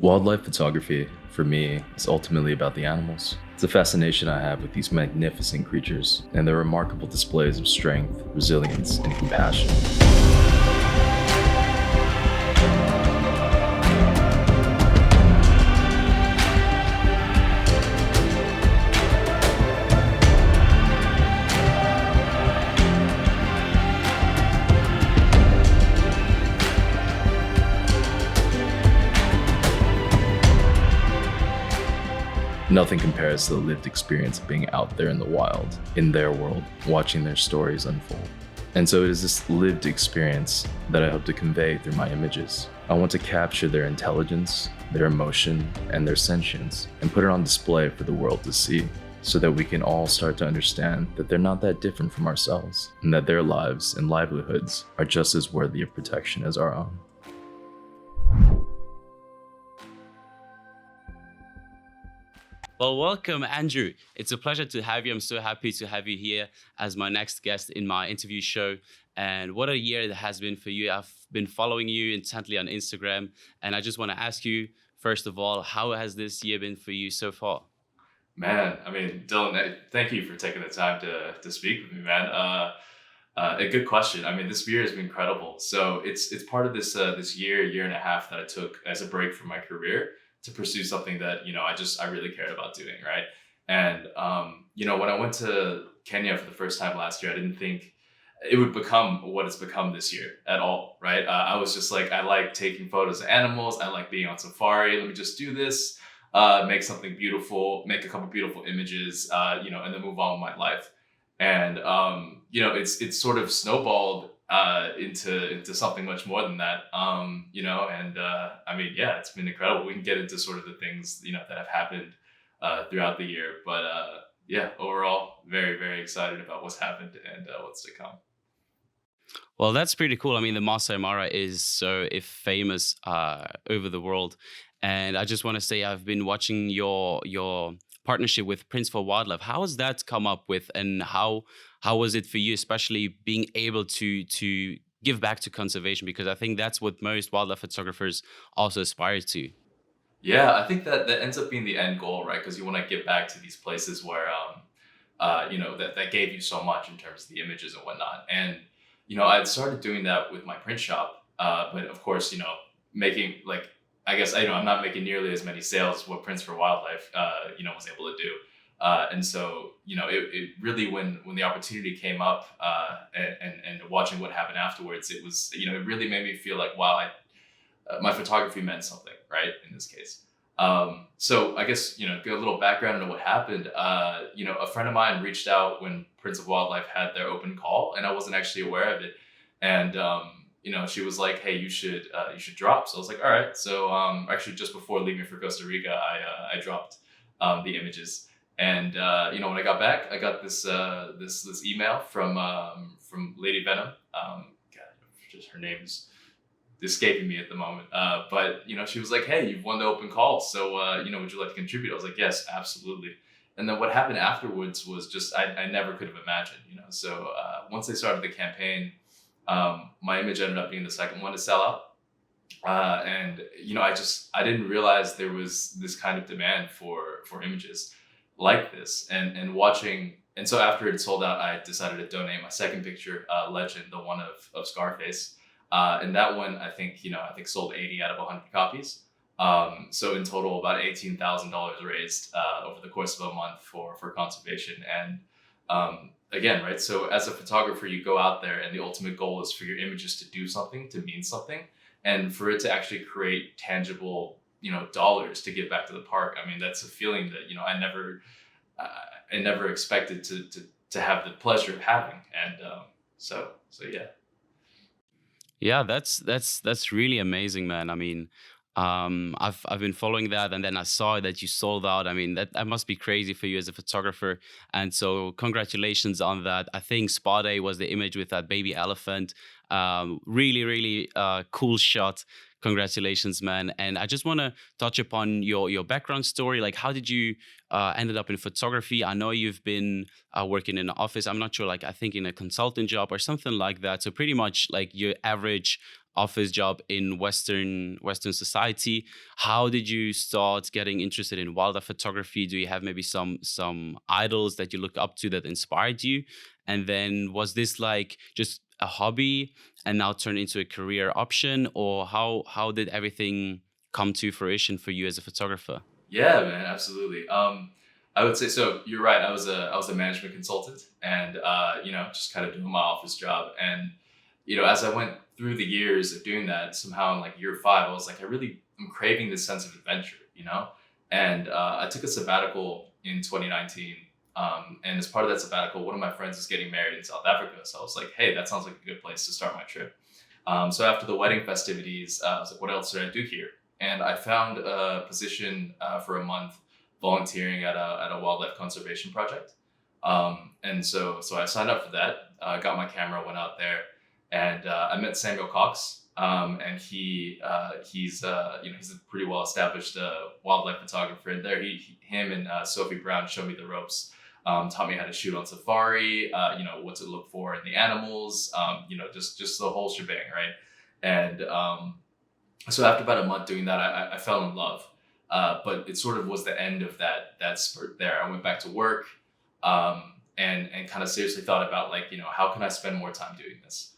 Wildlife photography, for me, is ultimately about the animals. It's a fascination I have with these magnificent creatures and their remarkable displays of strength, resilience, and compassion. Nothing compares to the lived experience of being out there in the wild, in their world, watching their stories unfold. And so it is this lived experience that I hope to convey through my images. I want to capture their intelligence, their emotion, and their sentience, and put it on display for the world to see, so that we can all start to understand that they're not that different from ourselves, and that their lives and livelihoods are just as worthy of protection as our own. Well, welcome, Andrew. It's a pleasure to have you. I'm so happy to have you here as my next guest in my interview show. And what a year it has been for you. I've been following you intently on Instagram. And I just want to ask you, first of all, how has this year been for you so far? Man, Dylan, thank you for taking the time to speak with me, man. A good question. This year has been incredible. So it's part of this year and a half that I took as a break from my career to pursue something that I really cared about doing, right? And when I went to Kenya for the first time last year, I didn't think it would become what it's become this year at all, right? I was just like, I like taking photos of animals. I like being on safari. Let me just do this, make something beautiful, make a couple beautiful images, and then move on with my life. And it's sort of snowballed into something much more than that, it's been incredible. We can get into sort of the things that have happened throughout the year, but overall, very, very excited about what's happened and what's to come. Well, that's pretty cool. The Masai Mara is so famous over the world, and I just want to say I've been watching your partnership with Prince for Wildlife. How has that come up with, and how was it for you, especially being able to give back to conservation? Because I think that's what most wildlife photographers also aspire to. Yeah, I think that ends up being the end goal, right? Because you want to give back to these places where, that gave you so much in terms of the images and whatnot. And, I'd started doing that with my print shop. But of course, making I'm not making nearly as many sales as what Prince for Wildlife, was able to do. And so, it really, when the opportunity came up, and watching what happened afterwards, it was, it really made me feel like, wow, my photography meant something, right? In this case. So I guess, get a little background into what happened. A friend of mine reached out when Prince of Wildlife had their open call, and I wasn't actually aware of it. And, she was like, hey, you should drop. So I was like, all right. So, actually just before leaving for Costa Rica, I dropped, the images. And, when I got back, I got this email from Lady Venom. Just her name's escaping me at the moment. But she was like, hey, you've won the open call. So, would you like to contribute? I was like, yes, absolutely. And then what happened afterwards was just, I never could have imagined, So, once they started the campaign, my image ended up being the second one to sell out. And, I didn't realize there was this kind of demand for images like this, and watching. And so after it sold out, I decided to donate my second picture, Legend, the one of Scarface. And that one, I think sold 80 out of 100 copies. So in total, about $18,000 raised over the course of a month for conservation. And again, right? So as a photographer, you go out there, and the ultimate goal is for your images to do something, to mean something, and for it to actually create tangible, dollars to give back to the park. That's a feeling that, I never expected to have the pleasure of having. And so yeah. Yeah, that's really amazing, man. I've been following that, and then I saw that you sold out. That must be crazy for you as a photographer. And so congratulations on that. I think Spa Day was the image with that baby elephant. Really, really cool shot. Congratulations, man. And I just want to touch upon your background story. Like, how did you ended up in photography? I know you've been working in an office. I'm not sure, I think in a consultant job or something like that. So pretty much like your average office job in Western society. How did you start getting interested in wildlife photography? Do you have maybe some idols that you look up to that inspired you? And then was this like just a hobby and now turned into a career option, or how did everything come to fruition for you as a photographer? Yeah, man, absolutely. I would say so. You're right. I was a management consultant, and just kind of doing my office job. And as I went through the years of doing that, somehow in like year five, I was like, I'm craving this sense of adventure, And I took a sabbatical in 2019. And as part of that sabbatical, one of my friends is getting married in South Africa. So I was like, hey, that sounds like a good place to start my trip. So after the wedding festivities, I was like, what else did I do here? And I found a position for a month volunteering at a wildlife conservation project. And so I signed up for that, got my camera, went out there, and I met Samuel Cox. And he's a pretty well established wildlife photographer. And there, him and Sophie Brown showed me the ropes, taught me how to shoot on safari, what to look for in the animals, just the whole shebang, right? And so after about a month doing that, I fell in love. But it sort of was the end of that spurt there. I went back to work, and kind of seriously thought about, like, how can I spend more time doing this?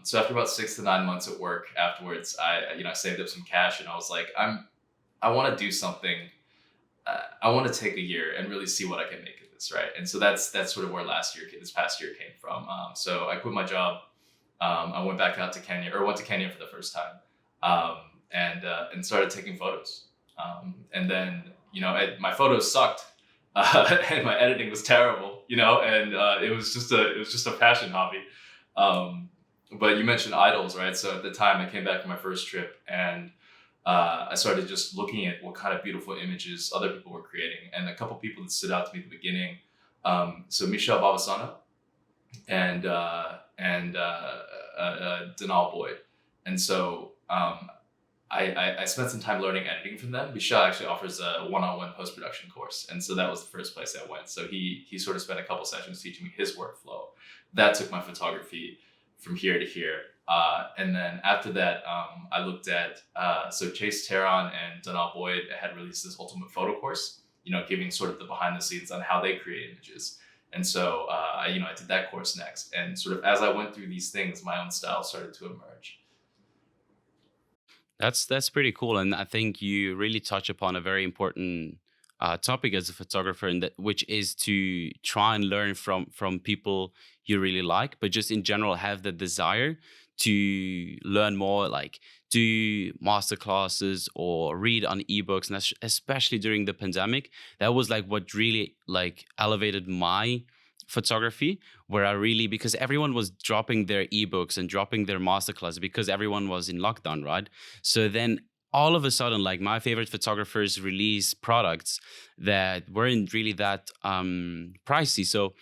So after about 6 to 9 months at work afterwards, I saved up some cash, and I was like, I want to do something. I want to take a year and really see what I can make of this, right? And so that's sort of where this past year came from. So I quit my job. I went back out to Kenya, or went to Kenya for the first time, and started taking photos. And then my photos sucked, and my editing was terrible, and it was just a passion hobby. But you mentioned idols, right? So at the time, I came back from my first trip, and I started just looking at what kind of beautiful images other people were creating, and a couple people that stood out to me at the beginning. So Michelle Babasana and Denal Boyd, and so I spent some time learning editing from them. Michelle actually offers a one-on-one post-production course, and so that was the first place I went. So he sort of spent a couple sessions teaching me his workflow. That took my photography from here to here. And then after that, I looked at, so Chase Teron and Donald Boyd had released this ultimate photo course, giving sort of the behind the scenes on how they create images. And so, I did that course next. And sort of as I went through these things, my own style started to emerge. That's pretty cool, and I think you really touch upon a very important topic as a photographer, and which is to try and learn from people you really like, but just in general have the desire to learn more, like do master classes or read on ebooks, and especially during the pandemic, that was like what really like elevated my photography, where I really, because everyone was dropping their ebooks and dropping their masterclass because everyone was in lockdown, right? So then all of a sudden, like my favorite photographers release products that weren't really that pricey. So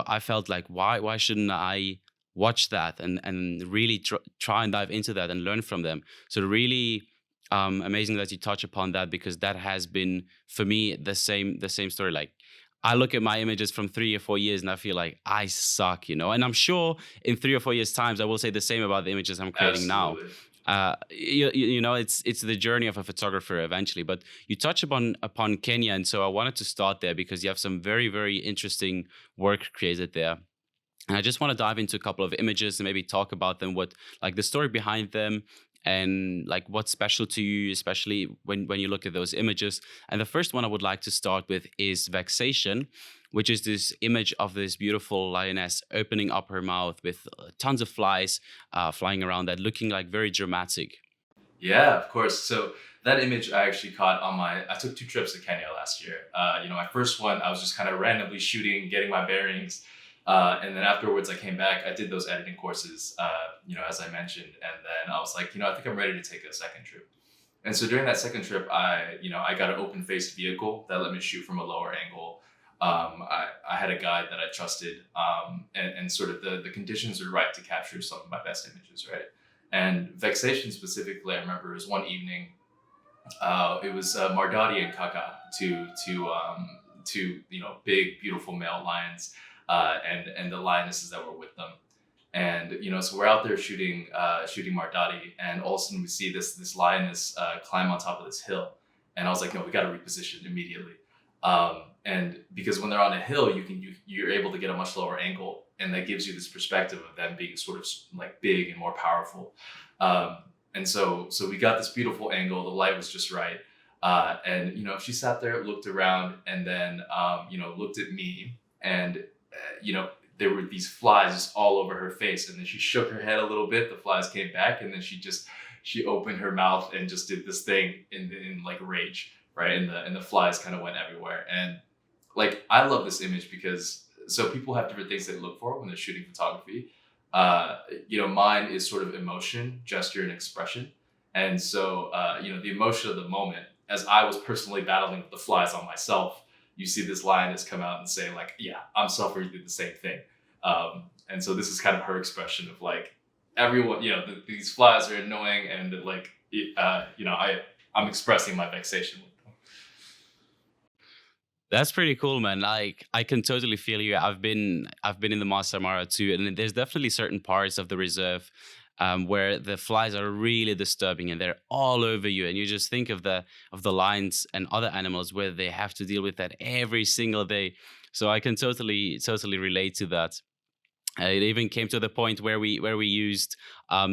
I felt like, why shouldn't I watch that and really try and dive into that and learn from them? So really amazing that you touch upon that, because that has been for me the same story. Like I look at my images from 3 or 4 years and I feel like I suck, and I'm sure in 3 or 4 years times I will say the same about the images I'm creating now. Absolutely. It's the journey of a photographer eventually. But you touch upon Kenya, and so I wanted to start there because you have some very, very interesting work created there. And I just want to dive into a couple of images and maybe talk about them, what like the story behind them, and like what's special to you, especially when you look at those images. And the first one I would like to start with is Vexation, which is this image of this beautiful lioness opening up her mouth with tons of flies flying around that, looking like very dramatic. Yeah, of course. So that image I actually caught I took 2 trips to Kenya last year. My first one, I was just kind of randomly shooting, getting my bearings. And then afterwards I came back, I did those editing courses, as I mentioned. And then I was like, I think I'm ready to take a second trip. And so during that second trip, I got an open faced vehicle that let me shoot from a lower angle. I had a guide that I trusted, and sort of the conditions were right to capture some of my best images, right? And Vexation specifically, I remember, was one evening. It was Mardadi and Kaka, two big beautiful male lions, and the lionesses that were with them. And so we're out there shooting Mardati, and all of a sudden we see this lioness climb on top of this hill, and I was like, no, we got to reposition immediately. And because when they're on a hill, you're able to get a much lower angle, and that gives you this perspective of them being sort of like big and more powerful. Um, and so we got this beautiful angle. The light was just right, and she sat there, looked around, and then looked at me, and there were these flies just all over her face, and then she shook her head a little bit. The flies came back, and then she opened her mouth and just did this thing in like rage, right? And the flies kind of went everywhere. And like, I love this image because so people have different things they look for when they're shooting photography. Mine is sort of emotion, gesture, and expression. And so the emotion of the moment, as I was personally battling with the flies on myself, you see this lioness come out and say like, yeah, I'm suffering through the same thing. And so this is kind of her expression of like, everyone, these flies are annoying, and like, I'm expressing my vexation with them. That's pretty cool, man. Like I can totally feel you. I've been in the Masai Mara too, and there's definitely certain parts of the reserve where the flies are really disturbing and they're all over you. And you just think of the lions and other animals where they have to deal with that every single day. So I can totally relate to that. It even came to the point where we used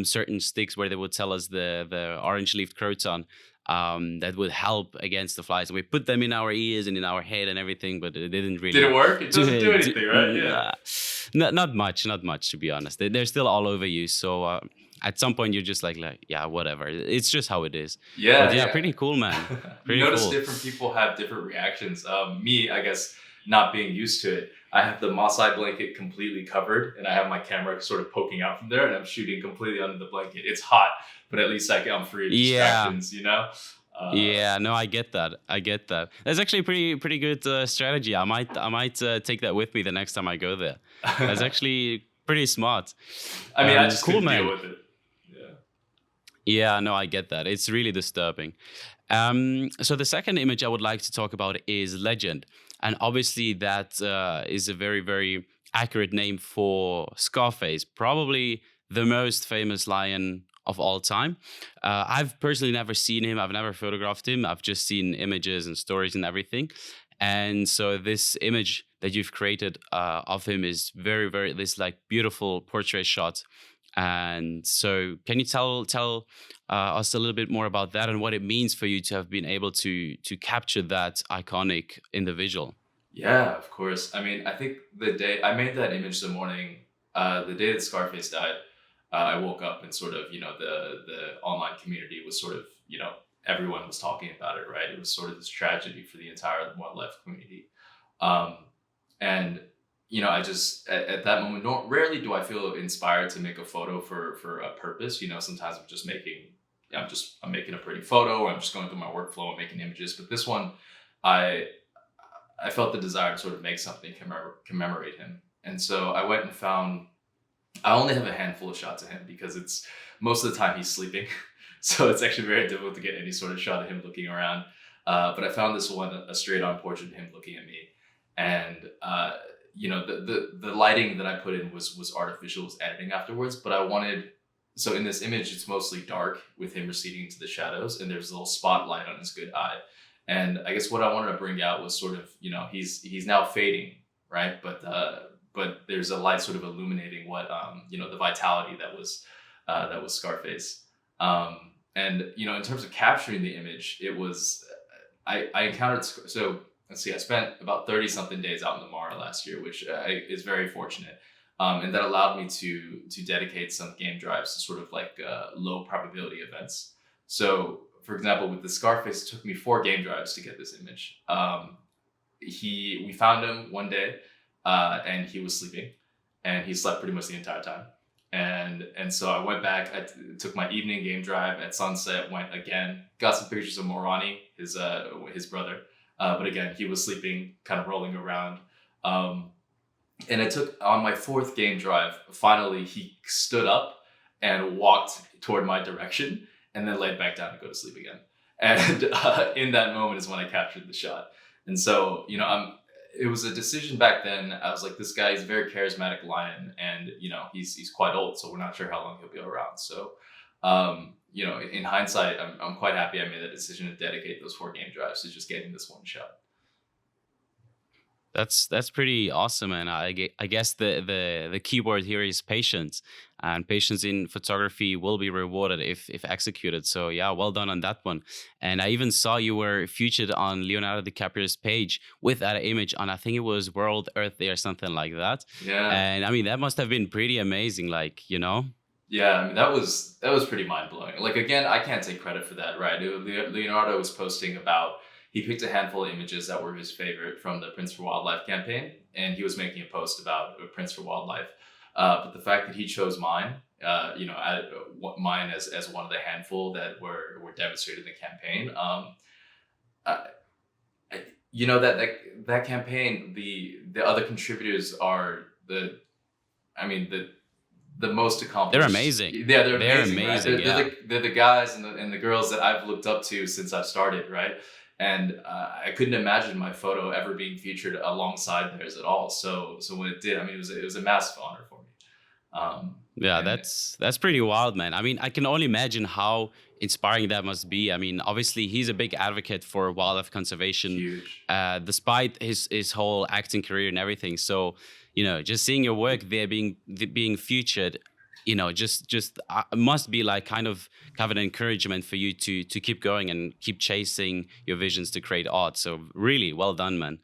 certain sticks where they would tell us the orange leaf croton that would help against the flies. And we put them in our ears and in our head and everything, but it didn't Did it really work? It do doesn't do it. anything, right? Yeah. Not much to be honest. They're still all over you. So at some point you're just like yeah, whatever. It's just how it is. But Yeah, yeah, yeah. pretty cool, man. You Pretty notice cool. different people have different reactions. Me, I guess, not being used to it, I have the Maasai blanket completely covered, and I have my camera sort of poking out from there, and I'm shooting completely under the blanket. It's hot, but at least I'm free of Yeah. distractions. Uh, Yeah, no, I get that. I get that. That's actually pretty good strategy. I might take that with me the next time I go there. That's actually pretty smart. I mean, I just Cool, couldn't deal man. with it. Yeah. Yeah, no, I get that. It's really disturbing. So the second image I would like to talk about is Legend, and obviously that is a very very accurate name for Scarface, probably the most famous lion of all time. I've personally never seen him. I've never photographed him. I've just seen images and stories and everything. And so this image that you've created of him is very very this like beautiful portrait shot. And so, can you tell us a little bit more about that and what it means for you to have been able to capture that iconic individual? Yeah, of course. I mean, I think the day I made that image, the day that Scarface died, I woke up and sort of, the online community was sort of, everyone was talking about it, right? It was sort of this tragedy for the entire one left community. Um, and I just at that moment, rarely do I feel inspired to make a photo for a purpose. Sometimes I'm making a pretty photo, or I'm just going through my workflow and making images. But this one, I I felt the desire to sort of make something commemorate him. And so I went and found, I only have a handful of shots of him because it's most of the time he's sleeping. So it's actually very difficult to get any sort of shot of him looking around. But I found this one, a straight on portrait of him looking at me. And, the lighting that I put in was artificial, was editing afterwards. But I wanted, so in this image, it's mostly dark with him receding into the shadows. And there's a little spotlight on his good eye. And I guess what I wanted to bring out was sort of, he's now fading, right? But there's a light sort of illuminating what, the vitality that was Scarface. And in terms of capturing the image, it was, I encountered, so let's see, I spent about 30 something days out in the Mara last year, which is very fortunate. And that allowed me to dedicate some game drives to sort of like low probability events. So for example, with the Scarface, it took me 4 game drives to get this image. We found him one day, and he was sleeping, and he slept pretty much the entire time. And so I went back. Took my evening game drive at sunset. Went again. Got some pictures of Morani, his brother. But again, he was sleeping, kind of rolling around. And it took on my 4th game drive. Finally, he stood up and walked toward my direction, and then laid back down to go to sleep again. And in that moment is when I captured the shot. And so, it was a decision back then. I was like, this guy is a very charismatic lion, and he's quite old, so we're not sure how long he'll be around. So, in hindsight, I'm quite happy I made that decision to dedicate those 4 game drives to just getting this one shot. That's pretty awesome, and I guess the key word here is patience, and patience in photography will be rewarded if executed. So yeah, well done on that one. And I even saw you were featured on Leonardo DiCaprio's page with that image on, I think it was World Earth Day or something like that. Yeah. And I mean that must have been pretty amazing, like Yeah, I mean that was pretty mind blowing. Like again, I can't take credit for that, right? Leonardo was posting about he picked a handful of images that were his favorite from the Prince for Wildlife campaign, and he was making a post about Prince for Wildlife. But the fact that he chose mine, mine as one of the handful that were demonstrated in the campaign, uh, that campaign, the other contributors are I mean the most they're accomplished. amazing. Yeah, they're They're amazing, right? amazing, yeah. They're the guys and the girls that I've looked up to since I've started, right? And I couldn't imagine my photo ever being featured alongside theirs at all. So when it did, I mean, it was a massive honor for me. Yeah, And that's pretty wild, man. I mean, I can only imagine how inspiring that must be. I mean, obviously, he's a big advocate for wildlife conservation, huge. despite his whole acting career and everything. So, just seeing your work there being featured, just must be like kind of an encouragement for you to keep going and keep chasing your visions to create art. So, really, well done, man.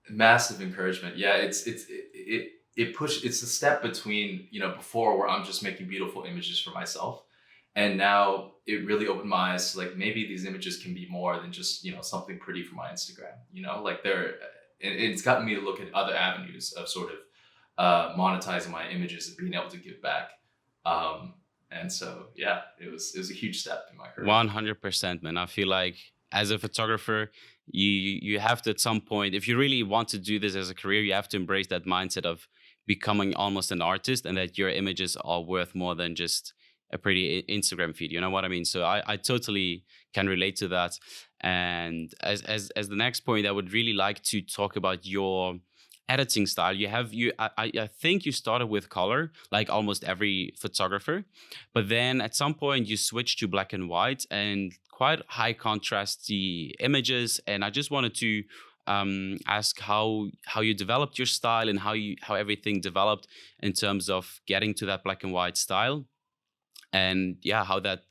Massive encouragement. Yeah, it's the step between before where I'm just making beautiful images for myself, and now it really opened my eyes to like maybe these images can be more than just something pretty for my Instagram. Like it's gotten me to look at other avenues of sort of monetizing my images and being able to give back. And so yeah, it was a huge step in my career. 100%, man. I feel like as a photographer, you have to at some point, if you really want to do this as a career, you have to embrace that mindset of becoming almost an artist, and that your images are worth more than just a pretty Instagram feed. You know what I mean? So I totally can relate to that. And as the next point, I would really like to talk about your editing style. I think you started with color, like almost every photographer, but then at some point you switched to black and white and quite high contrast the images. And I just wanted to ask how you developed your style, and how everything developed in terms of getting to that black and white style, and yeah, how that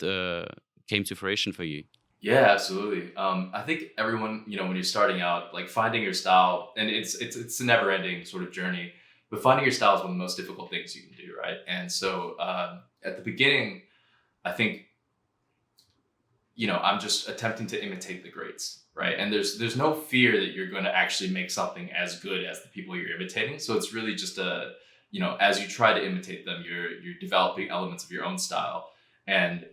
came to fruition for you. Yeah, absolutely. I think everyone, when you're starting out, like finding your style, and it's a never ending sort of journey, but finding your style is one of the most difficult things you can do, right? And so at the beginning, I think I'm just attempting to imitate the greats, right? And there's no fear that you're going to actually make something as good as the people you're imitating. So it's really just as you try to imitate them, you're developing elements of your own style, and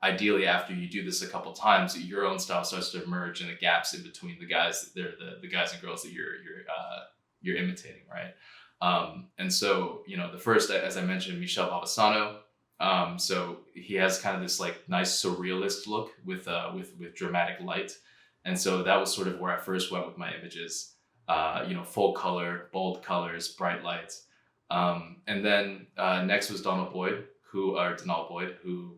ideally after you do this a couple times, your own style starts to emerge in the gaps in between the guys. They're the guys and girls that you're imitating, right? And so the first, as I mentioned, Michel Babasano. So he has kind of this like nice surrealist look with dramatic light, and so that was sort of where I first went with my images. Full color, bold colors, bright lights, and then next was Donald Boyd, who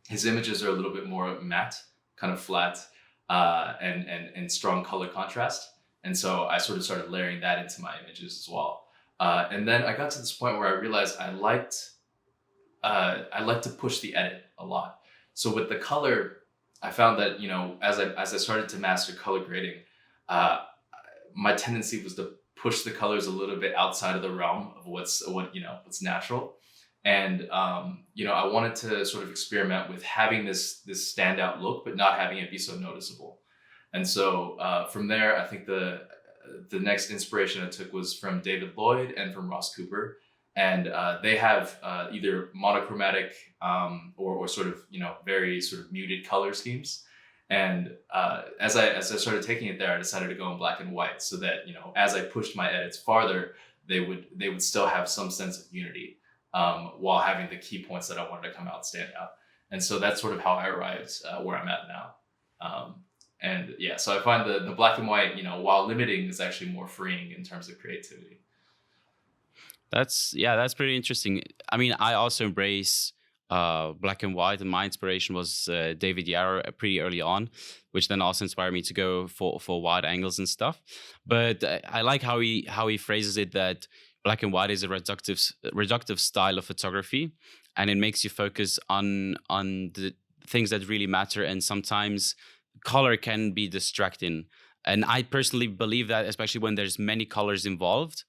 his images are a little bit more matte, kind of flat, and strong color contrast. And so I sort of started layering that into my images as well. And then I got to this point where I realized I liked to push the edit a lot. So with the color, I found that as I started to master color grading, my tendency was to push the colors a little bit outside of the realm of what's natural. And I wanted to sort of experiment with having this standout look, but not having it be so noticeable. And so from there, I think the next inspiration I took was from David Lloyd and from Ross Cooper, and they have either monochromatic or sort of very sort of muted color schemes. And as I started taking it there, I decided to go in black and white, so that as I pushed my edits farther, they would still have some sense of unity, while having the key points that I wanted to come out stand out. And so that's sort of how I arrived where I'm at now. And yeah, so I find the black and white, while limiting, is actually more freeing in terms of creativity. That's yeah, that's pretty interesting. I mean, I also embrace black and white, and my inspiration was David Yarrow pretty early on, which then also inspired me to go for wide angles and stuff. But I like how he phrases it that black and white is a reductive style of photography, and it makes you focus on the things that really matter, and sometimes color can be distracting. And I personally believe that, especially when there's many colors involved,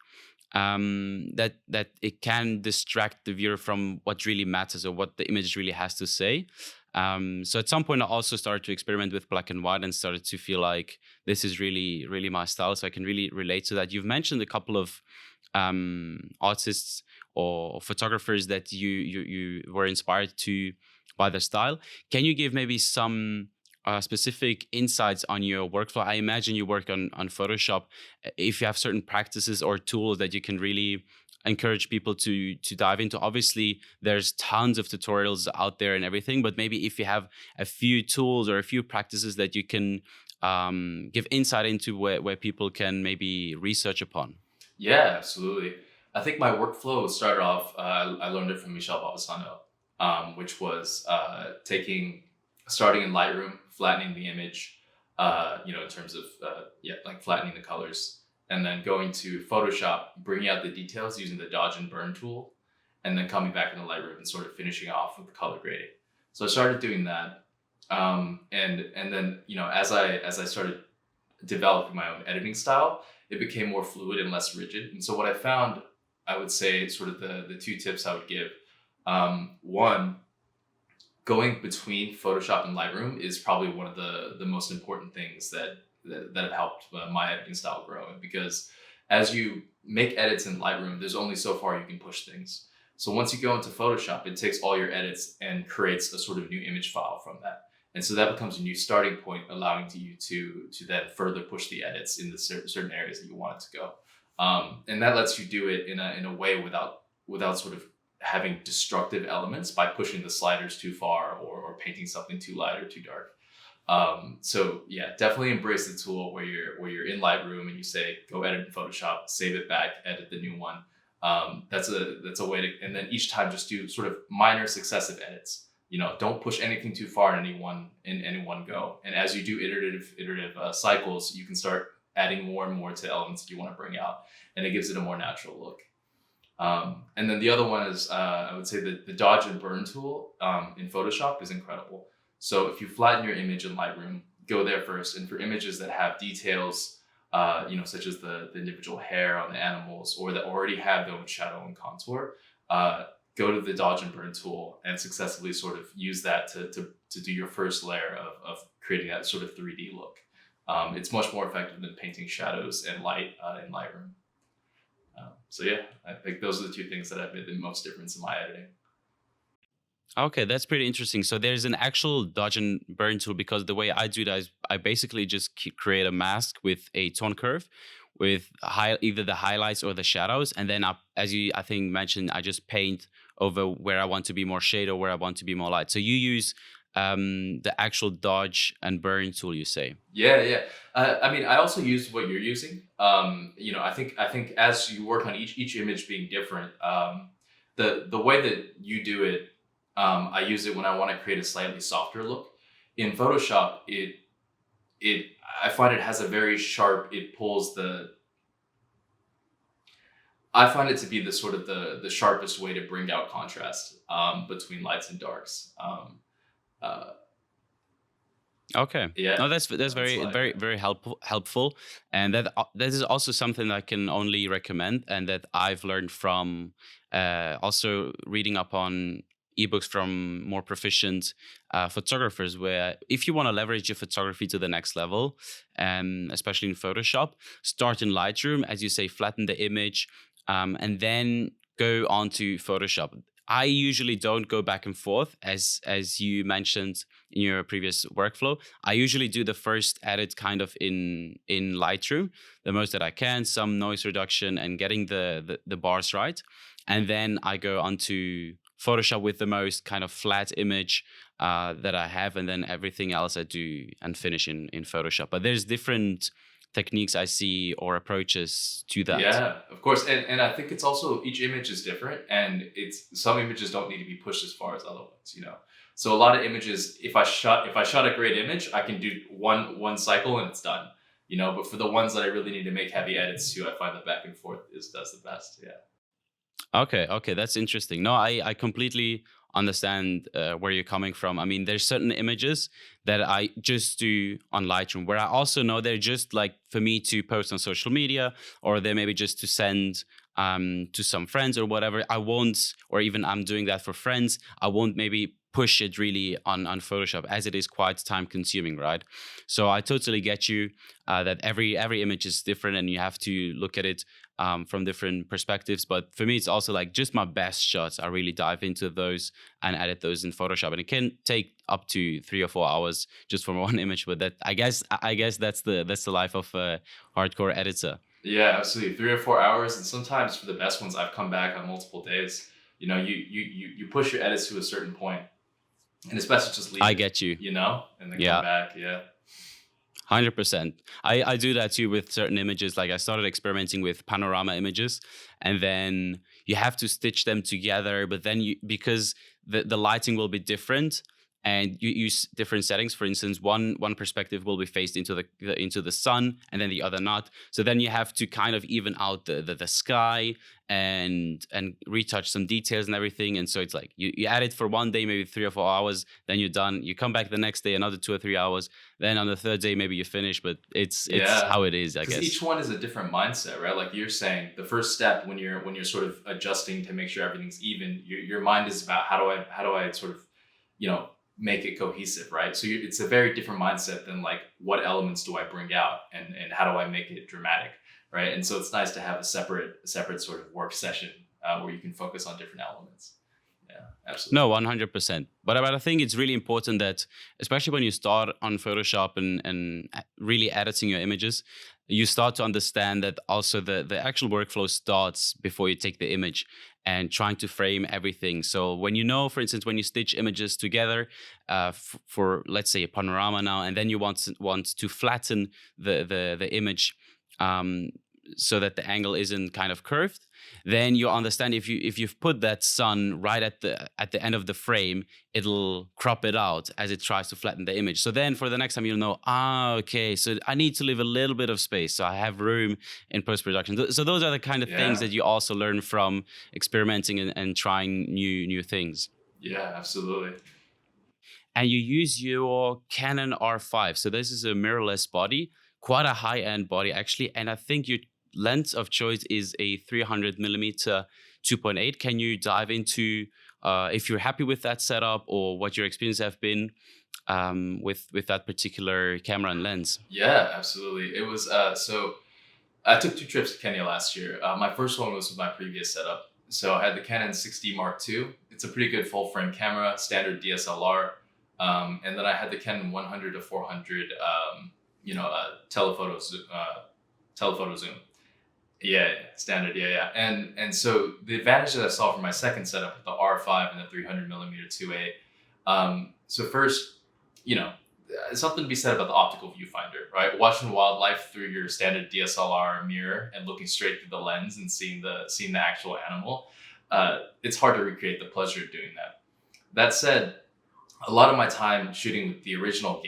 that it can distract the viewer from what really matters or what the image really has to say. So at some point, I also started to experiment with black and white and started to feel like this is really, really my style. So I can really relate to that. You've mentioned a couple of artists or photographers that you were inspired to by their style. Can you give maybe some specific insights on your workflow? I imagine you work on Photoshop. If you have certain practices or tools that you can really encourage people to dive into. Obviously, there's tons of tutorials out there and everything, but maybe if you have a few tools or a few practices that you can give insight into where people can maybe research upon. Yeah, absolutely. I think my workflow started off. I learned it from Michel Babasano, which was starting in Lightroom, flattening the image, in terms of like flattening the colors, and then going to Photoshop, bringing out the details using the dodge and burn tool, and then coming back into Lightroom and sort of finishing off with the color grading. So I started doing that, and then as I started developing my own editing style, it became more fluid and less rigid. And so what I found, I would say, sort of the two tips I would give. One, going between Photoshop and Lightroom is probably one of the most important things that have helped my editing style grow. Because as you make edits in Lightroom, there's only so far you can push things. So once you go into Photoshop, it takes all your edits and creates a sort of new image file from that. And so that becomes a new starting point, allowing you to then further push the edits in the certain areas that you want it to go. And that lets you do it in a way without sort of having destructive elements by pushing the sliders too far, or painting something too light or too dark. So yeah, definitely embrace the tool where you're in Lightroom and you say, go edit in Photoshop, save it back, edit the new one. That's a way to, and then each time just do sort of minor successive edits. Don't push anything too far in any one go. And as you do iterative cycles, you can start adding more and more to elements that you want to bring out, and it gives it a more natural look. And then the other one is, I would say that the dodge and burn tool in Photoshop is incredible. So if you flatten your image in Lightroom, go there first. And for images that have details, such as the individual hair on the animals, or that already have their own shadow and contour, go to the dodge and burn tool and successfully sort of use that to do your first layer of creating that sort of 3D look. It's much more effective than painting shadows and light in Lightroom. So yeah, I think those are the two things that have made the most difference in my editing. Okay, that's pretty interesting. So there's an actual dodge and burn tool, because the way I do that is I basically just create a mask with a tone curve with either the highlights or the shadows, and then as you I think mentioned, I just paint over where I want to be more shade or where I want to be more light. So you use the actual dodge and burn tool, you say? Yeah, yeah. I mean, I also use what you're using. I think as you work on each image being different, the way that you do it, I use it when I want to create a slightly softer look. In Photoshop, it I find it has a very sharp. It pulls the. I find it to be the sort of the sharpest way to bring out contrast between lights and darks. Uh, Okay. yeah, No, that's that's very, like very, very helpful, and that is also something I can only recommend, and that I've learned from also reading up on ebooks from more proficient photographers. Where if you want to leverage your photography to the next level, especially in Photoshop, start in Lightroom, as you say, flatten the image, and then go on to Photoshop. I usually don't go back and forth, as you mentioned in your previous workflow. I usually do the first edit kind of in Lightroom, the most that I can, some noise reduction and getting the bars right, and then I go onto Photoshop with the most kind of flat image that I have, and then everything else I do and finish in Photoshop. But there's different techniques I see or approaches to that. Yeah, of course. And I think it's also each image is different, and it's some images don't need to be pushed as far as other ones, you know. So a lot of images, if I shot a great image, I can do one cycle and it's done. You know, but for the ones that I really need to make heavy edits to, I find the back and forth is does the best. Yeah. Okay, okay, that's interesting. No, I completely understand where you're coming from. I mean, there's certain images that I just do on Lightroom where I also know they're just like for me to post on social media, or they're maybe just to send to some friends or whatever. I won't, or even I'm doing that for friends. I won't maybe push it really on Photoshop, as it is quite time consuming, right? So I totally get you that every image is different and you have to look at it from different perspectives. But for me, it's also like just my best shots. I really dive into those and edit those in Photoshop, and it can take up to 3 or 4 hours just for one image. But that I guess that's the life of a hardcore editor. Yeah, absolutely. 3 or 4 hours, and sometimes for the best ones, I've come back on multiple days. You know, you push your edits to a certain point, and it's best to just leave I it, get you. you know, and then come Yeah. back. Yeah. 100%. I do that too with certain images. Like I started experimenting with panorama images, and then you have to stitch them together. But then because the lighting will be different, and you use different settings. For instance, one perspective will be faced into the sun, and then the other not. So then you have to kind of even out the sky and retouch some details and everything. And so it's like you add it for one day, maybe 3 or 4 hours, then you're done. You come back the next day, another 2 or 3 hours. Then on the third day, maybe you finish. But it's Yeah. how it is, I Because guess. each one is a different mindset, right? Like you're saying, the first step when you're sort of adjusting to make sure everything's even, your mind is about how do I sort of, you know, make it cohesive, right? So it's a very different mindset than like what elements do I bring out and how do I make it dramatic, right? And so it's nice to have a separate sort of work session where you can focus on different elements. Yeah, absolutely. No, 100%. But I think it's really important that, especially when you start on Photoshop and really editing your images, you start to understand that also the actual workflow starts before you take the image and trying to frame everything. So when you know, for instance, when you stitch images together for let's say a panorama now, and then you want to flatten the image um, so that the angle isn't kind of curved, then you understand if you've put that sun right at the end of the frame, it'll crop it out as it tries to flatten the image. So then for the next time you'll know, okay, so I need to leave a little bit of space so I have room in post-production. So those are the kind of things Yeah. that you also learn from experimenting and trying new things. Yeah, absolutely. And you use your Canon R5. So this is a mirrorless body, quite a high-end body actually. And I think your lens of choice is a 300 millimeter 2.8. Can you dive into if you're happy with that setup or what your experience have been with that particular camera and lens? Yeah, absolutely. It was so I took two trips to Kenya last year. My first one was with my previous setup. So I had the Canon 6D Mark II. It's a pretty good full frame camera, standard DSLR. And then I had the Canon 100 to 400, telephoto zoom. Yeah, standard. Yeah, yeah. And so the advantage that I saw from my second setup with the R5 and the 300 millimeter 2.8. So first, you know, something to be said about the optical viewfinder, right? Watching wildlife through your standard DSLR mirror and looking straight through the lens and seeing the actual animal, it's hard to recreate the pleasure of doing that. That said, a lot of my time shooting with the original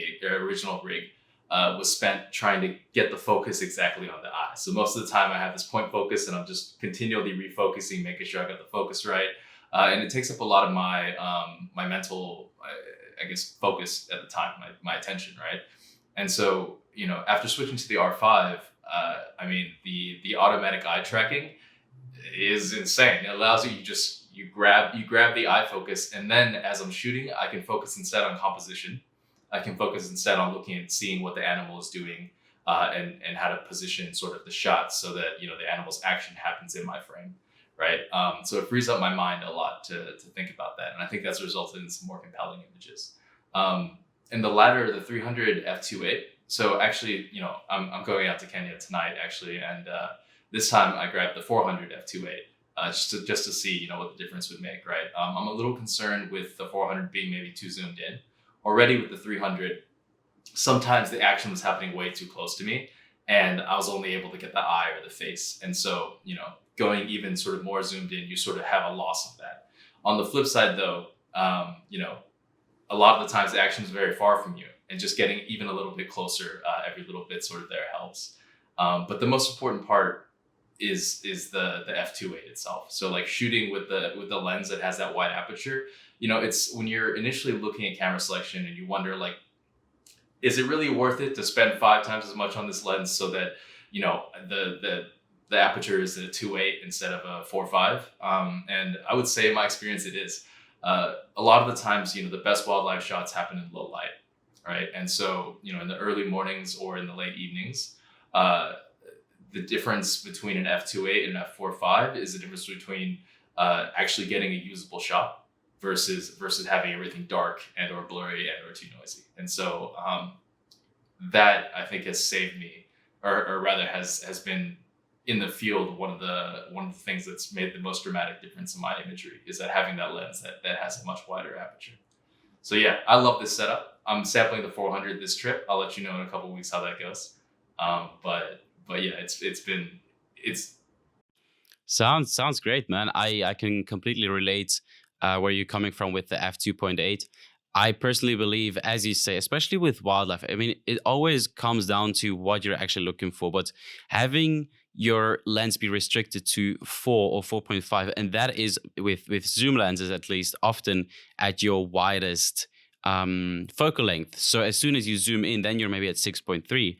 rig, was spent trying to get the focus exactly on the eye. So most of the time I have this point focus and I'm just continually refocusing, making sure I got the focus right. And it takes up a lot of my mental, I guess, focus at the time, my attention, right? And so, you know, after switching to the R5, I mean, the automatic eye tracking is insane. It allows you grab the eye focus, and then as I'm shooting, I can focus instead on composition. I can focus instead on looking and seeing what the animal is doing, and how to position sort of the shots so that, you know, the animal's action happens in my frame, right? So it frees up my mind a lot to think about that, and I think that's resulted in some more compelling images. And the latter, the 300 f2.8. So actually, you know, I'm going out to Kenya tonight actually, and this time I grabbed the 400 f2.8. just to see what the difference would make, right? I'm a little concerned with the 400 being maybe too zoomed in. Already with the 300, sometimes the action was happening way too close to me, and I was only able to get the eye or the face. And so, going even sort of more zoomed in, you sort of have a loss of that. On the flip side, though, a lot of the times the action is very far from you, and just getting even a little bit closer, every little bit sort of there helps. But the most important part is the f2.8 itself. So like shooting with the lens that has that wide aperture, it's when you're initially looking at camera selection and you wonder like, is it really worth it to spend 5 times as much on this lens so that the aperture is a 2.8 instead of a 4.5? And I would say in my experience it is. A lot of the times, the best wildlife shots happen in low light, right? And so, in the early mornings or in the late evenings, the difference between an f2.8 and an f4.5 is the difference between actually getting a usable shot versus having everything dark and or blurry and or too noisy. And so that I think has saved me, or rather has been in the field one of the things that's made the most dramatic difference in my imagery, is that having that lens that has a much wider aperture. So yeah, I love this setup. I'm sampling the 400 this trip. I'll let you know in a couple of weeks how that goes. But yeah, it's Sounds great, man. I can completely relate where you're coming from with the f2.8. I personally believe, as you say, especially with wildlife, I mean, it always comes down to what you're actually looking for. But having your lens be restricted to 4 or 4.5, and that is with zoom lenses at least often at your widest focal length. So as soon as you zoom in, then you're maybe at 6.3.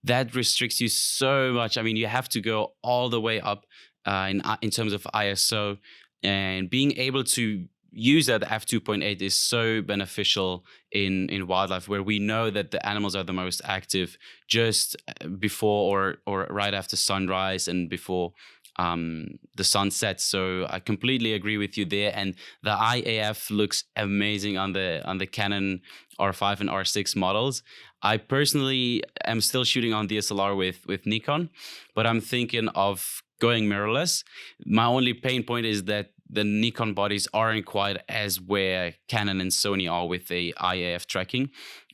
That restricts you so much. I mean, you have to go all the way up in terms of ISO, and being able to use that f2.8 is so beneficial in wildlife, where we know that the animals are the most active just before or right after sunrise and before the sun sets. So I completely agree with you there. And the IAF looks amazing on the Canon R5 and R6 models. I personally am still shooting on DSLR with Nikon, but I'm thinking of going mirrorless. My only pain point is that the Nikon bodies aren't quite as where Canon and Sony are with the IAF tracking.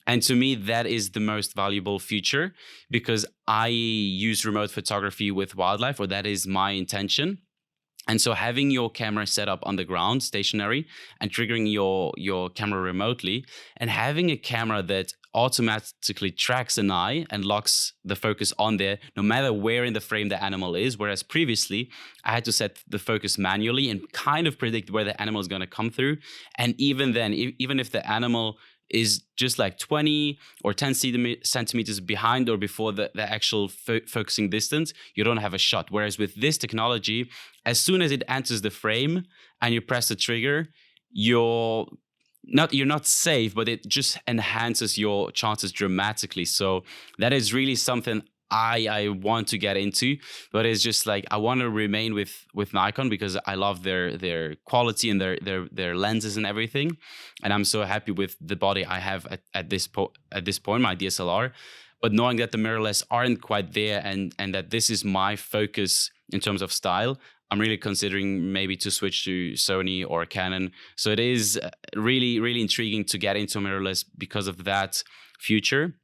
And to me, that is the most valuable feature, because I use remote photography with wildlife, or that is my intention. And so having your camera set up on the ground, stationary, and triggering your camera remotely, and having a camera that automatically tracks an eye and locks the focus on there, no matter where in the frame the animal is. Whereas previously, I had to set the focus manually and kind of predict where the animal is going to come through. And even then, even if the animal is just like 20 or 10 centimeters behind or before the actual focusing distance, you don't have a shot. Whereas with this technology, as soon as it enters the frame and you press the trigger, you're not safe, but it just enhances your chances dramatically. So that is really something I want to get into, but it's just like I want to remain with Nikon because I love their quality and their lenses and everything, and I'm so happy with the body I have at this point, my DSLR. But knowing that the mirrorless aren't quite there, and that this is my focus in terms of style, I'm really considering maybe to switch to Sony or Canon. So it is really, really intriguing to get into mirrorless because of that future.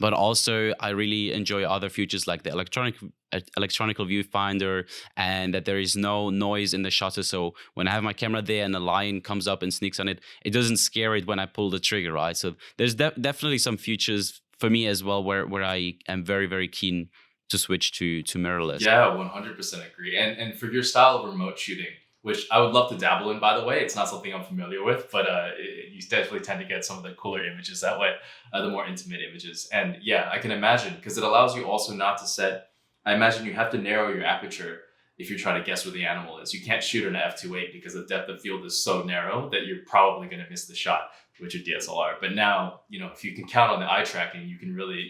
But also, I really enjoy other features like the electronical viewfinder, and that there is no noise in the shutter. So when I have my camera there and a lion comes up and sneaks on it, it doesn't scare it when I pull the trigger, right? So there's definitely some features for me as well where I am very, very keen to switch to mirrorless. Yeah, 100% agree. And for your style of remote shooting, which I would love to dabble in, by the way, it's not something I'm familiar with, but you definitely tend to get some of the cooler images that way, the more intimate images. And yeah, I can imagine, because it allows you also not to set. I imagine you have to narrow your aperture if you're trying to guess where the animal is. You can't shoot an f2.8 because the depth of field is so narrow that you're probably going to miss the shot with your DSLR. But now, if you can count on the eye tracking, you can really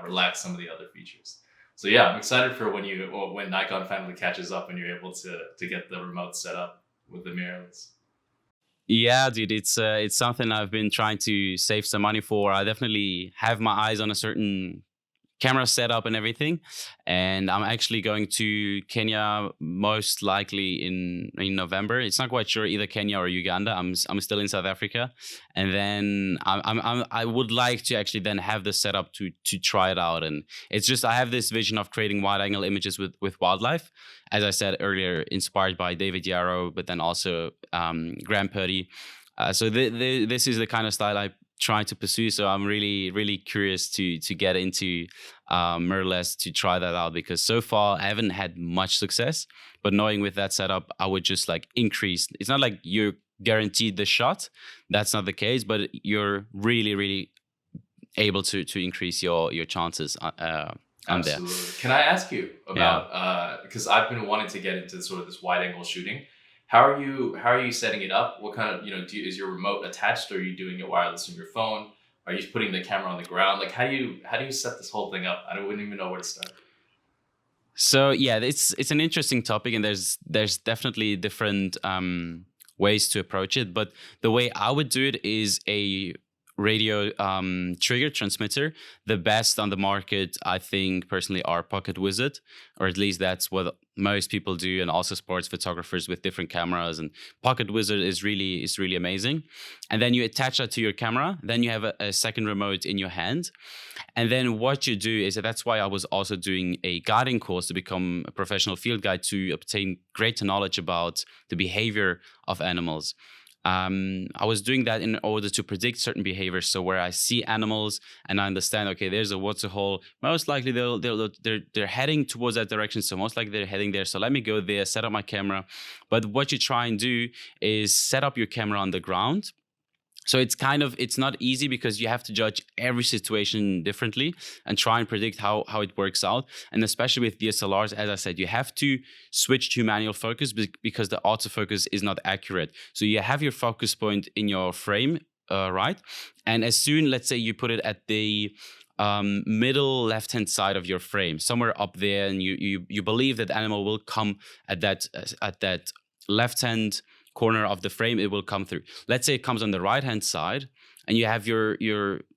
relax some of the other features. So yeah, I'm excited for when Nikon finally catches up and you're able to get the remote set up with the mirrorless. Yeah, dude, it's something I've been trying to save some money for. I definitely have my eyes on a certain camera setup and everything. And I'm actually going to Kenya most likely in November. It's not quite sure, either Kenya or Uganda. I'm still in South Africa, and then I would like to actually then have the setup to try it out. And it's just, I have this vision of creating wide angle images with wildlife, as I said earlier, inspired by David Yarrow, but then also Graham Purdy. So this is the kind of style I try to pursue. So I'm really curious to get into mirrorless, to try that out, because so far I haven't had much success. But knowing with that setup, I would just like increase. It's not like you're guaranteed the shot. That's not the case, but you're really able to increase your chances on there. Absolutely. Can I ask you Yeah. about, because I've been wanting to get into sort of this wide angle shooting. How are you setting it up? What kind of, is your remote attached, or are you doing it wireless on your phone? Are you putting the camera on the ground? Like, how do you set this whole thing up? Wouldn't even know where to start. So yeah, it's an interesting topic, and there's definitely different ways to approach it. But the way I would do it is a radio trigger transmitter. The best on the market, I think personally, are Pocket Wizard, or at least that's what most people do, and also sports photographers with different cameras. And Pocket Wizard is really amazing. And then you attach that to your camera. Then you have a second remote in your hand. And then what you do is, that's why I was also doing a guiding course to become a professional field guide, to obtain greater knowledge about the behavior of animals. I was doing that in order to predict certain behaviors. So where I see animals and I understand, okay, there's a water hole, most likely they're heading towards that direction. So most likely they're heading there. So let me go there, set up my camera. But what you try and do is set up your camera on the ground. So it's not easy, because you have to judge every situation differently and try and predict how it works out. And especially with DSLRs, as I said, you have to switch to manual focus because the autofocus is not accurate. So you have your focus point in your frame, right? And as soon, let's say you put it at the middle left-hand side of your frame, somewhere up there, and you believe that the animal will come at that left-hand corner of the frame, it will come through. Let's say it comes on the right hand side, and you have your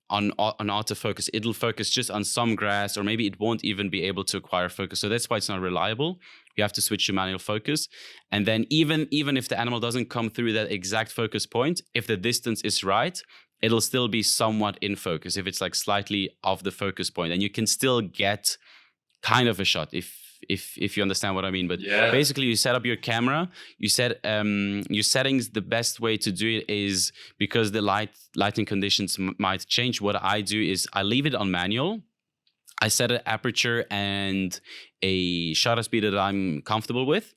on autofocus. It'll focus just on some grass, or maybe it won't even be able to acquire focus. So that's why it's not reliable. You have to switch to manual focus. And then even if the animal doesn't come through that exact focus point, if the distance is right, it'll still be somewhat in focus if it's like slightly off the focus point, and you can still get kind of a shot if you understand what I mean. But Yeah. basically, you set up your camera. You set your settings. The best way to do it is, because the lighting conditions might change. What I do is I leave it on manual. I set an aperture and a shutter speed that I'm comfortable with.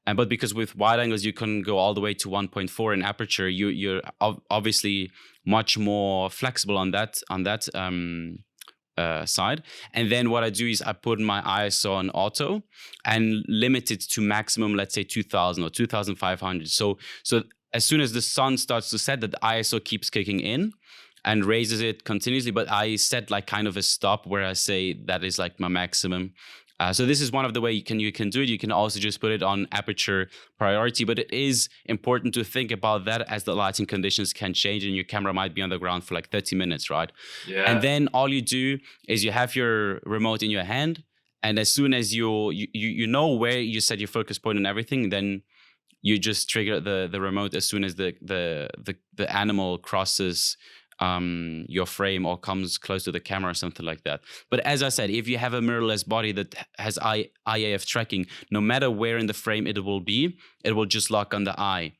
But because with wide angles you can go all the way to 1.4 in aperture, you're obviously much more flexible on that side. And then what I do is I put my ISO on auto and limit it to maximum, let's say 2000 or 2500. So as soon as the sun starts to set, that the ISO keeps kicking in and raises it continuously. But I set like kind of a stop where I say that is like my maximum. So this is one of the way you can do it. You can also just put it on aperture priority, but it is important to think about that, as the lighting conditions can change and your camera might be on the ground for like 30 minutes, right? Yeah. And then all you do is you have your remote in your hand, and as soon as you know where you set your focus point and everything, then you just trigger the remote as soon as the animal crosses your frame or comes close to the camera or something like that. But as I said, if you have a mirrorless body that has IAF tracking, no matter where in the frame it will be, it will just lock on the eye.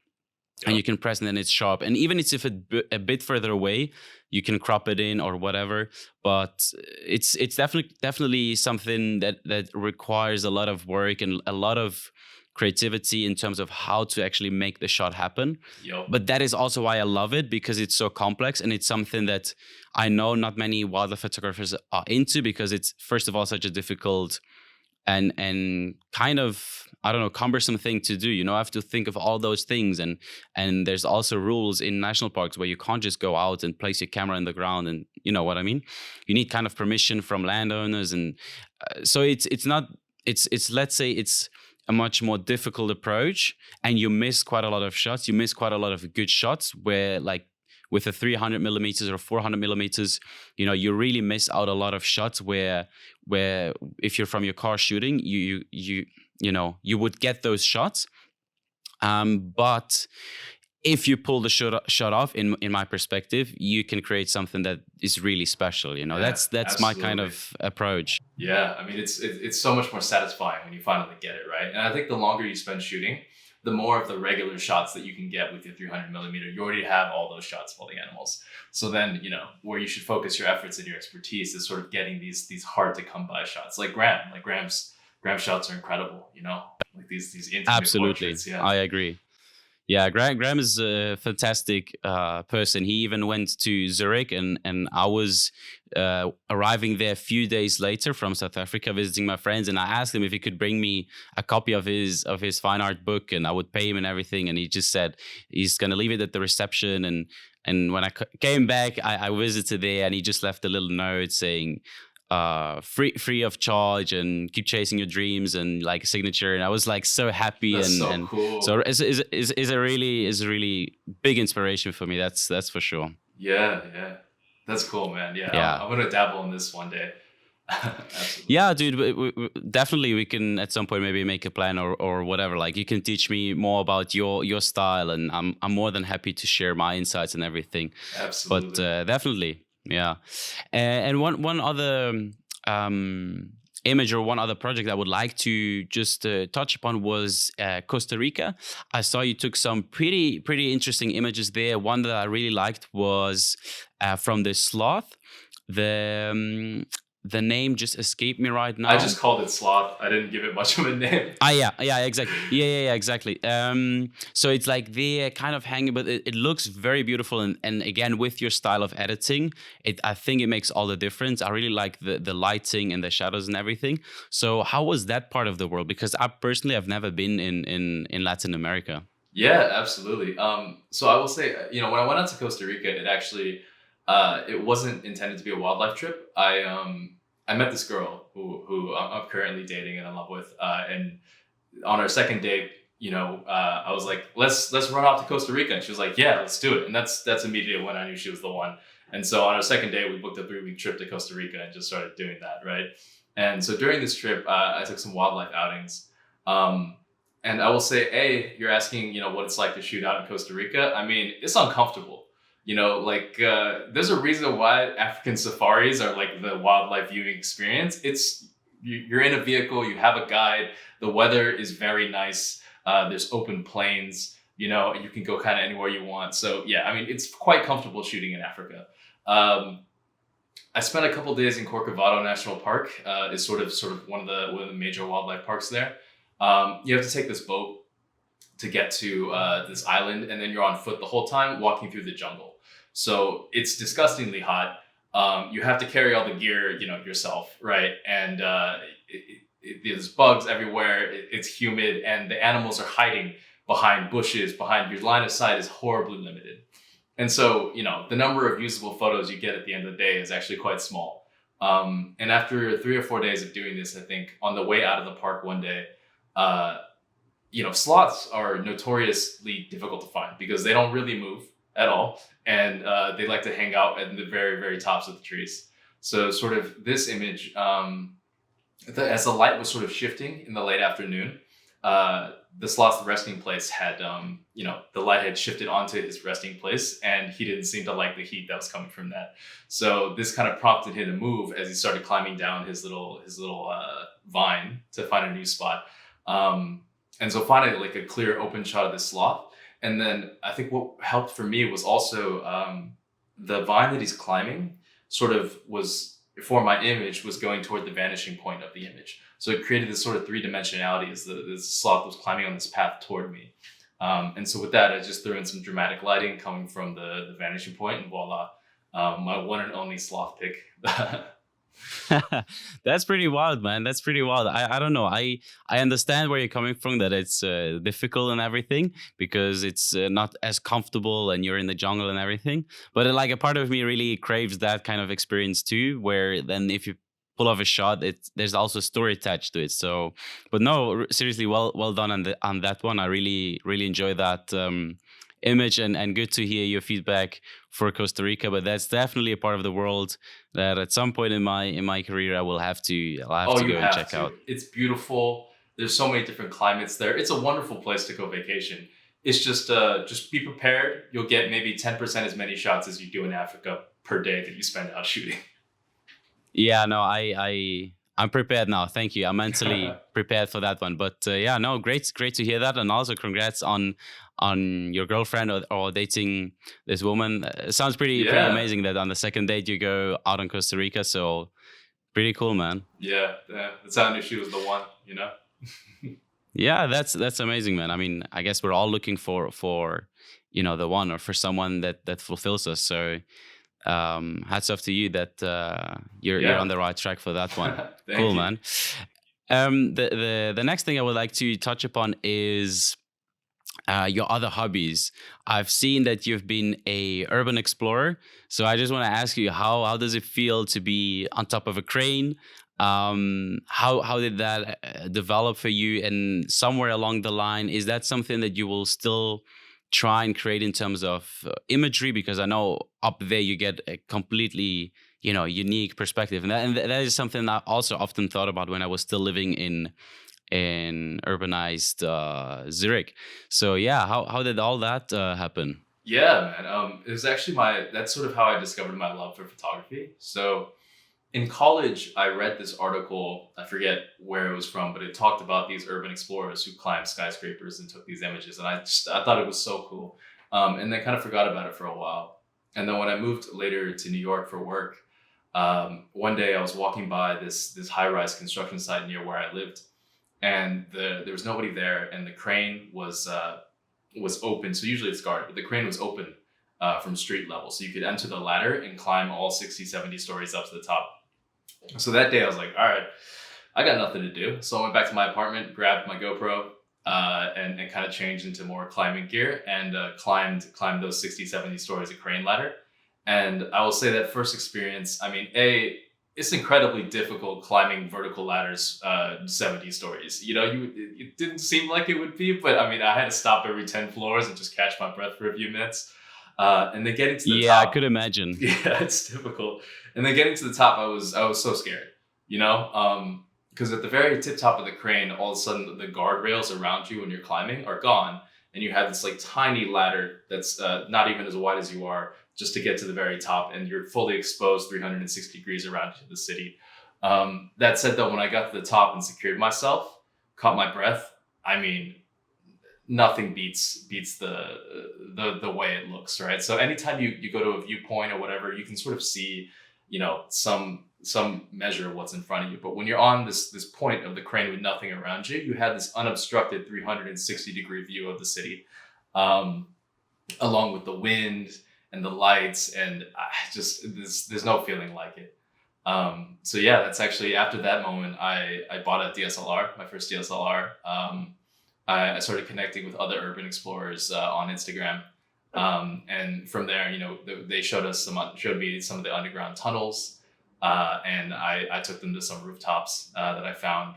Yeah. And you can press, and then it's sharp. And even if it's a bit further away, you can crop it in or whatever. But it's definitely something that requires a lot of work and a lot of creativity in terms of how to actually make the shot happen. Yep. But that is also why I love it, because it's so complex, and it's something that I know not many wildlife photographers are into, because it's, first of all, such a difficult and kind of, I don't know, cumbersome thing to do. I have to think of all those things, and there's also rules in national parks where you can't just go out and place your camera in the ground, and you know what I mean. You need kind of permission from landowners, and so it's let's say it's a much more difficult approach, and you miss quite a lot of shots. You miss quite a lot of good shots where, like, with a 300 millimeters or 400 millimeters, you really miss out a lot of shots where if you're from your car shooting, you would get those shots. But if you pull the shot off, in my perspective, you can create something that is really special. Yeah, That's my kind absolutely. of approach. Yeah, I mean it's so much more satisfying when you finally get it right. And I think the longer you spend shooting, the more of the regular shots that you can get with your 300 millimeter. You already have all those shots of all the animals. So then where you should focus your efforts and your expertise is sort of getting these hard to come by shots, like Graham. Like Graham's shots are incredible. Like these intimate Absolutely, portraits. Yeah. I agree. Yeah, Graham is a fantastic person. He even went to Zurich, and I was arriving there a few days later from South Africa, visiting my friends, and I asked him if he could bring me a copy of his fine art book, and I would pay him and everything. And he just said he's gonna leave it at the reception, and when I came back, I visited there, and he just left a little note saying, free of charge, and keep chasing your dreams, and like a signature. And I was like so happy. That's so And cool. so is a really big inspiration for me. That's for sure. Yeah, yeah. That's cool, man. Yeah, Yeah. I'm gonna dabble in this one day. Absolutely. Yeah, dude, definitely we can at some point maybe make a plan, or whatever. Like, you can teach me more about your style, and I'm more than happy to share my insights and everything. But Absolutely. definitely, yeah. And one other image, or one other project I would like to just touch upon was Costa Rica. I saw you took some pretty interesting images there. One that I really liked was from the sloth. The name just escaped me right I now. just called it sloth. I didn't give it much of a name. Ah, yeah, exactly. Yeah, exactly. So it's like they're kind of hanging, but it looks very beautiful, and again, with your style of editing, I think it makes all the difference. I really like the lighting and the shadows and everything. So how was that part of the world? Because I personally have never been in Latin America. Yeah, absolutely. So I will say, when I went out to Costa Rica, it actually, it wasn't intended to be a wildlife trip. I met this girl who I'm currently dating and in love with, and on our second date, I was like, let's run off to Costa Rica, and she was like, yeah, let's do it. And that's immediately when I knew she was the one. And so on our second date, we booked a 3-week trip to Costa Rica and just started doing that, right? And so during this trip, I took some wildlife outings. And I will say, you're asking, what it's like to shoot out in Costa Rica. I mean, it's uncomfortable. There's a reason why African safaris are like the wildlife viewing experience. You're in a vehicle, you have a guide, the weather is very nice. There's open plains, and you can go kind of anywhere you want. So yeah, I mean, it's quite comfortable shooting in Africa. I spent a couple days in Corcovado National Park. It's sort of one of the major wildlife parks there. You have to take this boat to get to this island, and then you're on foot the whole time walking through the jungle. So it's disgustingly hot. You have to carry all the gear, yourself, right? And there's bugs everywhere. It's humid, and the animals are hiding behind bushes. Behind your line of sight is horribly limited. And so, the number of usable photos you get at the end of the day is actually quite small. And after 3 or 4 days of doing this, I think on the way out of the park one day, sloths are notoriously difficult to find because they don't really move at all. And they like to hang out at the very, very tops of the trees. So sort of this image, as the light was sort of shifting in the late afternoon, the sloth's resting place had, the light had shifted onto his resting place, and he didn't seem to like the heat that was coming from that. So this kind of prompted him to move as he started climbing down his little vine to find a new spot. And so finally, like a clear open shot of this sloth. And then I think what helped for me was also the vine that he's climbing sort of was, for my image, was going toward the vanishing point of the image. So it created this sort of three-dimensionality as the sloth was climbing on this path toward me. And so with that, I just threw in some dramatic lighting coming from the vanishing point, and voila, my one and only sloth pick. That's pretty wild, man. That's pretty wild. I don't know. I understand where you're coming from, that it's difficult and everything, because it's not as comfortable and you're in the jungle and everything. But like, a part of me really craves that kind of experience too, where then if you pull off a shot, there's also a story attached to it. So, but no, seriously, well done on that one. I really enjoy that image, and good to hear your feedback for Costa Rica. But that's definitely a part of the world that at some point in my career I'll have Oh, to you go and have check to. out. It's beautiful. There's so many different climates there. It's a wonderful place to go vacation. It's just be prepared. You'll get maybe 10% as many shots as you do in Africa per day that you spend out shooting. Yeah, no, I'm prepared now. Thank you. I'm mentally prepared for that one. But yeah, no, great to hear that, and also congrats on your girlfriend or dating this woman. It sounds pretty Yeah. amazing that on the second date you go out in Costa Rica. So pretty cool, man. Yeah. Yeah. That's how I knew she was the one, you know? Yeah, that's amazing, man. I mean, I guess we're all looking for the one or for someone that fulfills us. So hats off to you that you're Yeah. on the right track for that one. Thank Cool, you. man. The next thing I would like to touch upon is your other hobbies. I've seen that you've been a urban explorer, so I just want to ask you how does it feel to be on top of a crane? How did that develop for you? And somewhere along the line, is that something that you will still try and create in terms of imagery? Because I know up there you get a completely unique perspective, and that is something I also often thought about when I was still living in urbanized Zurich. So yeah, how did all that happen? Yeah, man. It was actually that's sort of how I discovered my love for photography. So in college, I read this article, I forget where it was from, but it talked about these urban explorers who climbed skyscrapers and took these images. And I thought it was so cool. And then kind of forgot about it for a while. And then when I moved later to New York for work, one day I was walking by this high-rise construction site near where I lived, and there was nobody there, and the crane was open. So usually it's guarded, but the crane was open from street level. So you could enter the ladder and climb all 60, 70 stories up to the top. So that day I was like, all right, I got nothing to do. So I went back to my apartment, grabbed my GoPro, and kind of changed into more climbing gear, and climbed those 60, 70 stories of crane ladder. And I will say that first experience, I mean, it's incredibly difficult climbing vertical ladders 70 stories. It didn't seem like it would be, but I mean, I had to stop every 10 floors and just catch my breath for a few minutes. And then getting to the Yeah, I could top, imagine. yeah, it's difficult. And then getting to the top, I was so scared, because at the very tip top of the crane, all of a sudden the guardrails around you when you're climbing are gone, and you have this like tiny ladder that's not even as wide as you are, just to get to the very top, and you're fully exposed 360 degrees around the city. That said, though, when I got to the top and secured myself, caught my breath, I mean, nothing beats the way it looks, right? So anytime you go to a viewpoint or whatever, you can sort of see, some measure of what's in front of you. But when you're on this point of the crane with nothing around you, you have this unobstructed 360-degree view of the city, um, along with the wind and the lights, and there's no feeling like it. So yeah, that's actually after that moment, I bought a DSLR, my first DSLR. I started connecting with other urban explorers on Instagram, and from there, they showed me some of the underground tunnels, and I took them to some rooftops that I found.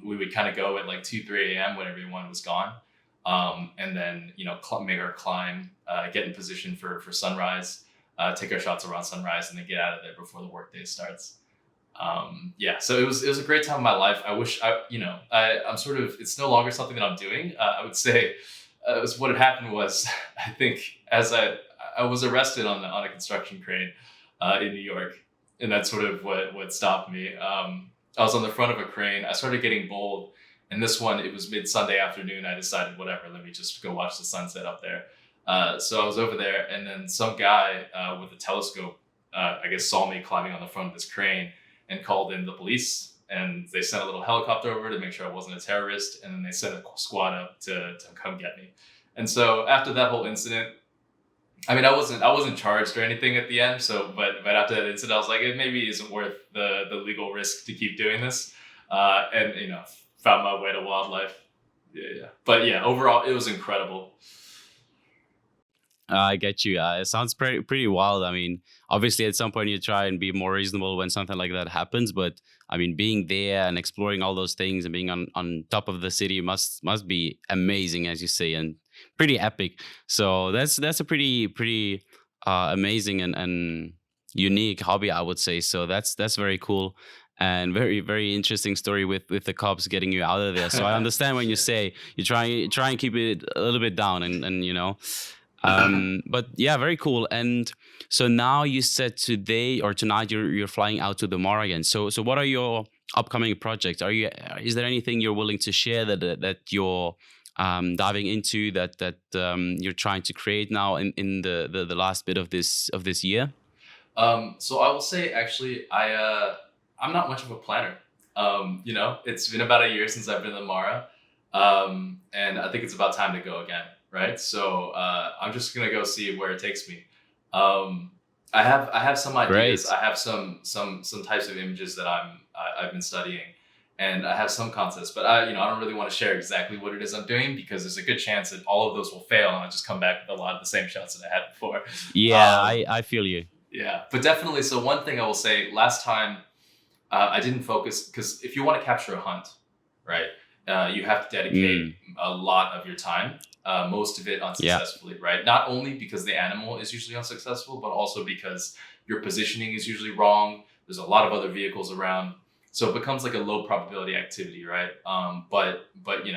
We would kind of go at like 2, 3 a.m. when everyone was gone, and then make our climb, get in position for sunrise, take our shots around sunrise, and then get out of there before the workday starts. Yeah, so it was a great time of my life. I wish I'm sort of, it's no longer something that I'm doing. I would say what had happened was, I think, as I was arrested on a construction crane in New York, and that's sort of what stopped me. I was on the front of a crane. I started getting bold, and this one, it was mid Sunday afternoon. I decided, whatever, let me just go watch the sunset up there. So I was over there, and then some guy with a telescope, I guess, saw me climbing on the front of this crane and called in the police. And they sent a little helicopter over to make sure I wasn't a terrorist, and then they sent a squad up to come get me. And so after that whole incident, I mean, I wasn't charged or anything at the end. So, but after that incident, I was like, it maybe isn't worth the legal risk to keep doing this. And found my way to wildlife. Yeah. But yeah, overall, it was incredible. I get you. It sounds pretty wild. I mean, obviously, at some point you try and be more reasonable when something like that happens. But I mean, being there and exploring all those things and being on top of the city must be amazing, as you say. And pretty epic. So that's a pretty amazing and unique hobby, I would say. So that's very cool and very interesting story with the cops getting you out of there. So I understand when you Yeah. say you try and keep it a little bit down and but yeah, very cool. And so now you said today or tonight you're flying out to the Mara again. So what are your upcoming projects? Is there anything you're willing to share that you're diving into that you're trying to create now in the last bit of this year? So I will say actually I'm not much of a planner. It's been about a year since I've been to Mara. And I think it's about time to go again, right? So I'm just gonna go see where it takes me. Um, I have some ideas. Great. I have some types of images that I've been studying, and I have some concepts. But I don't really want to share exactly what it is I'm doing because there's a good chance that all of those will fail, and I'll just come back with a lot of the same shots that I had before. Yeah, Um, I feel you. yeah, but definitely. So one thing I will say, last time I didn't focus because if you want to capture a hunt, right, you have to dedicate Mm, a lot of your time, most of it yeah. unsuccessfully, right? Not only because the animal is usually unsuccessful, but also because your positioning is usually wrong. There's a lot of other vehicles around, so it becomes like a low probability activity, right? But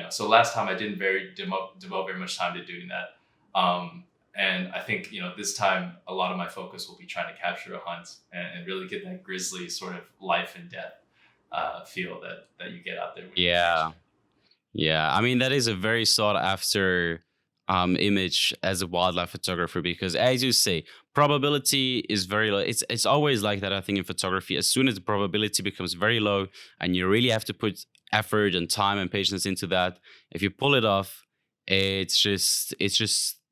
so last time I didn't devote very much time to doing that. And I think this time a lot of my focus will be trying to capture a hunt and really get that grisly sort of life and death feel that you get out there when you're Yeah. capturing. Yeah, I mean that is a very sought after image as a wildlife photographer because, as you say, probability is very low. It's always like that. I think in photography, as soon as the probability becomes very low, and you really have to put effort and time and patience into that, if you pull it off, it's just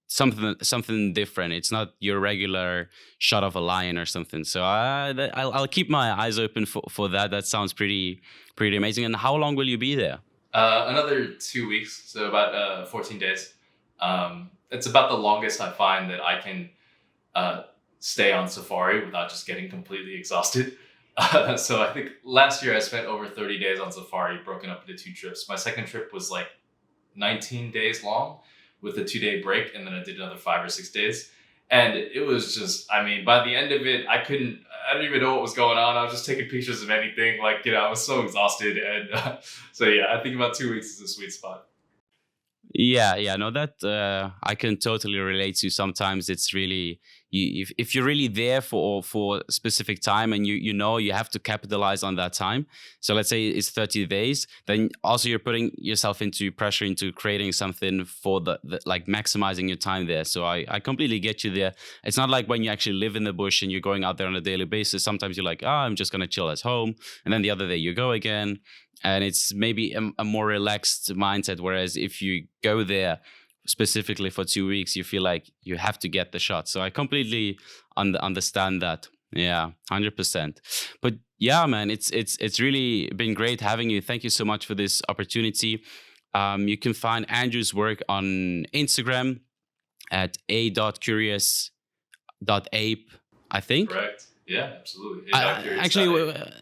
something different. It's not your regular shot of a lion or something. So I'll keep my eyes open for that. That sounds pretty amazing. And how long will you be there? Another 2 weeks, so about 14 days. It's about the longest I find that I can uh, stay on safari without just getting completely exhausted. So I think last year I spent over 30 days on safari, broken up into two trips. My second trip was like 19 days long with a 2 day break, and then I did another 5 or 6 days. And it was just, I mean, by the end of it, I didn't even know what was going on. I was just taking pictures of anything. Like, I was so exhausted. And so, yeah, I think about 2 weeks is a sweet spot. Yeah, yeah, no, that I can totally relate to. Sometimes it's really if you're really there for a specific time and you have to capitalize on that time. So let's say it's 30 days, then also you're putting yourself into pressure into creating something for the like maximizing your time there. So I completely get you there. It's not like when you actually live in the bush and you're going out there on a daily basis. Sometimes you're like, I'm just gonna chill at home, and then the other day you go again and it's maybe a more relaxed mindset. Whereas if you go there specifically for 2 weeks, you feel like you have to get the shot. So I completely understand that. Yeah, 100%. But yeah, man, it's really been great having you. Thank you so much for this opportunity. You can find Andrew's work on Instagram at a.curious.ape, I think. Correct. Yeah, absolutely. Hey, Dr. Curious Actually, Day.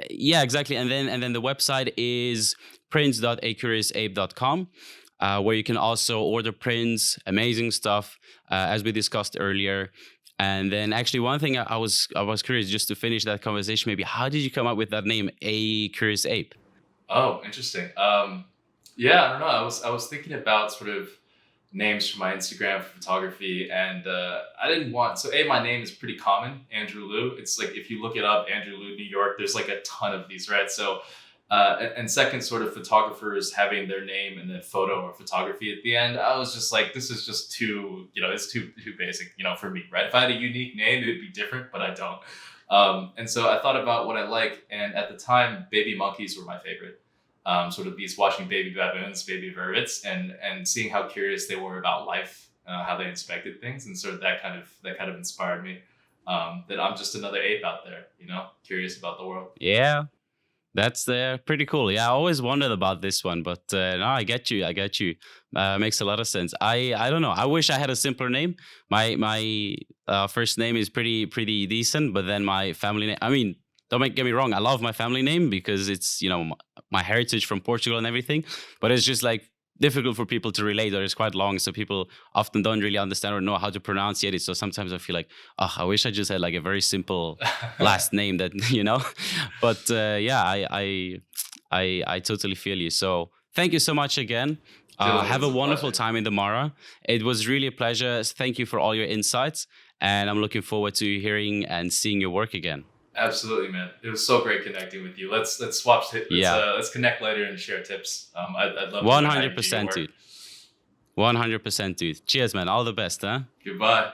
yeah, exactly. And then the website is prints.acuriousape.com, where you can also order prints, amazing stuff, as we discussed earlier. And then, actually, one thing I was curious just to finish that conversation. Maybe how did you come up with that name, A Curious Ape? Oh, interesting. Yeah, I don't know. I was thinking about sort of names for my Instagram for photography, and I didn't want so my name is pretty common, Andrew Liu. It's like if you look it up, Andrew Liu, New York. There's like a ton of these, right? So, and second, sort of photographers having their name and then photo or photography at the end. I was just like, this is just too, it's too basic, for me, right? If I had a unique name, it would be different, but I don't. And so I thought about what I like, and at the time, baby monkeys were my favorite. Sort of these watching baby baboons, baby vervets, and seeing how curious they were about life, how they inspected things, and sort of that kind of inspired me. That I'm just another ape out there, curious about the world. Yeah, that's pretty cool. Yeah, I always wondered about this one, but no, I get you. I get you. Makes a lot of sense. I don't know. I wish I had a simpler name. My first name is pretty decent, but then my family name. I mean, get me wrong. I love my family name because it's my heritage from Portugal and everything. But it's just like difficult for people to relate, or it's quite long, so people often don't really understand or know how to pronunciate it. So sometimes I feel like, oh, I wish I just had like a very simple last name that But yeah, I totally feel you. So thank you so much again. Dylan, it Have was a a wonderful pleasure. time in the Mara. It was really a pleasure. Thank you for all your insights, and I'm looking forward to hearing and seeing your work again. Absolutely, man. It was so great connecting with you. Let's swap Yeah, let's connect later and share tips. I'd love to one learn how hundred you do your percent, work. dude. 100%, dude. Cheers, man. All the best, huh? Goodbye.